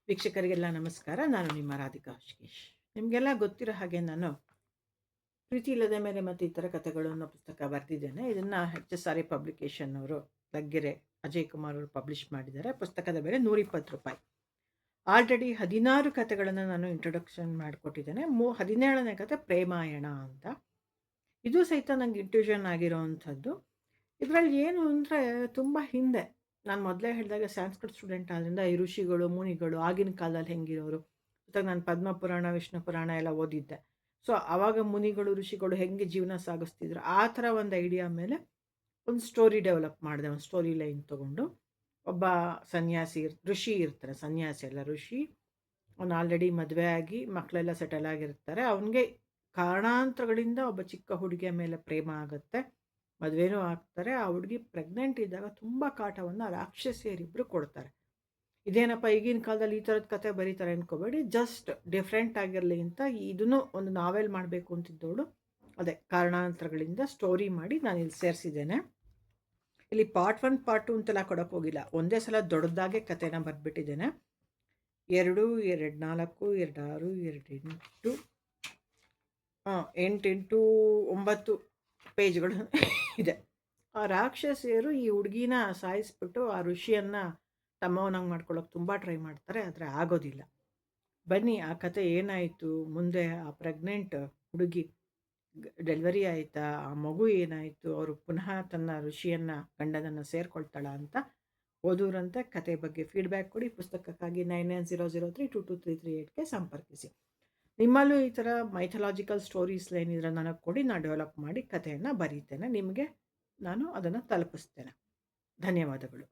ವೀಕ್ಷಕರಿಗೆಲ್ಲ ನಮಸ್ಕಾರ. ನಾನು ನಿಮ್ಮ ರಾಧಿಕಾ ಹೃಷಿಕೇಶ್. ನಿಮಗೆಲ್ಲ ಗೊತ್ತಿರೋ ಹಾಗೆ ನಾನು ಪ್ರೀತಿ ಇಲ್ಲದ ಮೇಲೆ ಮತ್ತು ಇತರ ಕಥೆಗಳು ಅನ್ನೋ ಪುಸ್ತಕ ಬರೆದಿದ್ದೇನೆ. ಇದನ್ನು HSRA ಪಬ್ಲಿಕೇಶನ್ ಅವರು ಲಗ್ಗೆರೆ ಅಜಯ್ ಕುಮಾರ್ ಅವರು ಪಬ್ಲಿಷ್ ಮಾಡಿದ್ದಾರೆ. ಪುಸ್ತಕದ ಬೆಲೆ ₹120. ಆಲ್ರೆಡಿ 16 ಕಥೆಗಳನ್ನು ನಾನು ಇಂಟ್ರೊಡಕ್ಷನ್ ಮಾಡಿಕೊಟ್ಟಿದ್ದೇನೆ. 17ನೇ ಕಥೆ ಪ್ರೇಮಾಯಣ ಅಂತ. ಇದು ಸಹಿತ ನನಗೆ ಇಂಟ್ಯೂಷನ್ ಆಗಿರೋವಂಥದ್ದು. ಇದರಲ್ಲಿ ಏನು ಅಂದರೆ ತುಂಬ ಹಿಂದೆ ನಾನು ಮೊದಲೇ ಹೇಳಿದಾಗ ಸಂಸ್ಕೃತ ಸ್ಟೂಡೆಂಟ್ ಆದ್ದರಿಂದ ಈ ಋಷಿಗಳು ಮುನಿಗಳು ಆಗಿನ ಕಾಲದಲ್ಲಿ ಹೆಂಗಿರೋರು ಜೊತೆಗೆ ನಾನು ಪದ್ಮಪುರಾಣ ವಿಷ್ಣು ಪುರಾಣ ಎಲ್ಲ ಓದಿದ್ದೆ. ಸೊ ಆವಾಗ ಮುನಿಗಳು ಋಷಿಗಳು ಹೆಂಗೆ ಜೀವನ ಸಾಗಿಸ್ತಿದ್ರು ಆ ಥರ ಒಂದು ಐಡಿಯಾ ಮೇಲೆ ಒಂದು ಸ್ಟೋರಿ ಡೆವಲಪ್ ಮಾಡಿದೆ. ಒಂದು ಸ್ಟೋರಿ ಲೈನ್ ತೊಗೊಂಡು ಒಬ್ಬ ಸನ್ಯಾಸಿ ಋಷಿ ಇರ್ತಾರೆ, ಸನ್ಯಾಸಿ ಅಲ್ಲ ಋಷಿ. ಅವನು ಆಲ್ರೆಡಿ ಮದುವೆ ಆಗಿ ಮಕ್ಕಳೆಲ್ಲ ಸೆಟಲ್ ಆಗಿರ್ತಾರೆ. ಅವನಿಗೆ ಕಾರಣಾಂತರಗಳಿಂದ ಒಬ್ಬ ಚಿಕ್ಕ ಹುಡುಗಿಯ ಮೇಲೆ ಪ್ರೇಮ ಆಗುತ್ತೆ, ಮದುವೆನೂ ಆಗ್ತಾರೆ. ಆ ಹುಡುಗಿ ಪ್ರೆಗ್ನೆಂಟ್ ಇದ್ದಾಗ ತುಂಬ ಕಾಟವನ್ನು ರಾಕ್ಷಸಿಯರಿಬ್ಬರು ಕೊಡ್ತಾರೆ. ಇದೇನಪ್ಪ ಈಗಿನ ಕಾಲದಲ್ಲಿ ಈ ಥರದ ಕತೆ ಬರೀತಾರೆ ಅಂದ್ಕೋಬೇಡಿ, ಜಸ್ಟ್ ಡಿಫ್ರೆಂಟ್ ಆಗಿರಲಿ ಅಂತ ಇದನ್ನು ಒಂದು ನಾವೆಲ್ ಮಾಡಬೇಕು ಅಂತಿದ್ದವಳು ಅದೇ ಕಾರಣಾಂತರಗಳಿಂದ ಸ್ಟೋರಿ ಮಾಡಿ ನಾನು ಇಲ್ಲಿ ಸೇರಿಸಿದ್ದೇನೆ. ಇಲ್ಲಿ ಪಾರ್ಟ್ 1 ಪಾರ್ಟ್ 2 ಅಂತೆಲ್ಲ ಕೊಡೋಕೆ ಹೋಗಿಲ್ಲ, ಒಂದೇ ಸಲ ದೊಡ್ಡದಾಗೆ ಕತೆನ ಬರೆದ್ಬಿಟ್ಟಿದ್ದೇನೆ. 2, 2, 4, 2, 6, 2, 8, 8, 9 ಪೇಜ್ಗಳು ಇದೆ. ಆ ರಾಕ್ಷಸಿಯರು ಈ ಹುಡುಗಿನ ಸಾಯಿಸ್ಬಿಟ್ಟು ಆ ಋಷಿಯನ್ನು ತಮ್ಮವನಾಗಿ ಮಾಡ್ಕೊಳ್ಳೋಕೆ ತುಂಬ ಟ್ರೈ ಮಾಡ್ತಾರೆ, ಆದರೆ ಆಗೋದಿಲ್ಲ. ಬನ್ನಿ ಆ ಕತೆ ಏನಾಯಿತು ಮುಂದೆ, ಆ ಪ್ರೆಗ್ನೆಂಟ್ ಹುಡುಗಿ ಡೆಲಿವರಿ ಆಯಿತಾ, ಆ ಮಗು ಏನಾಯಿತು, ಅವರು ಪುನಃ ತನ್ನ ಋಷಿಯನ್ನು ಗಂಡನನ್ನು ಸೇರ್ಕೊಳ್ತಾಳ ಅಂತ ಓದೋರಂತೆ ಕತೆ ಬಗ್ಗೆ ಫೀಡ್ಬ್ಯಾಕ್ ಕೊಡಿ. ಪುಸ್ತಕಕ್ಕಾಗಿ 9900322338ಗೆ ಸಂಪರ್ಕಿಸಿ. ನಿಮ್ಮಲ್ಲೂ ಈ ಥರ ಮೈಥಲಾಜಿಕಲ್ ಸ್ಟೋರೀಸ್ ಏನಿದ್ರೆ ನನಗೆ ಕೊಡಿ, ನಾನು ಡೆವಲಪ್ ಮಾಡಿ ಕಥೆಯನ್ನು ಬರೀತೇನೆ, ನಿಮಗೆ ನಾನು ಅದನ್ನು ತಲುಪಿಸ್ತೇನೆ. ಧನ್ಯವಾದಗಳು.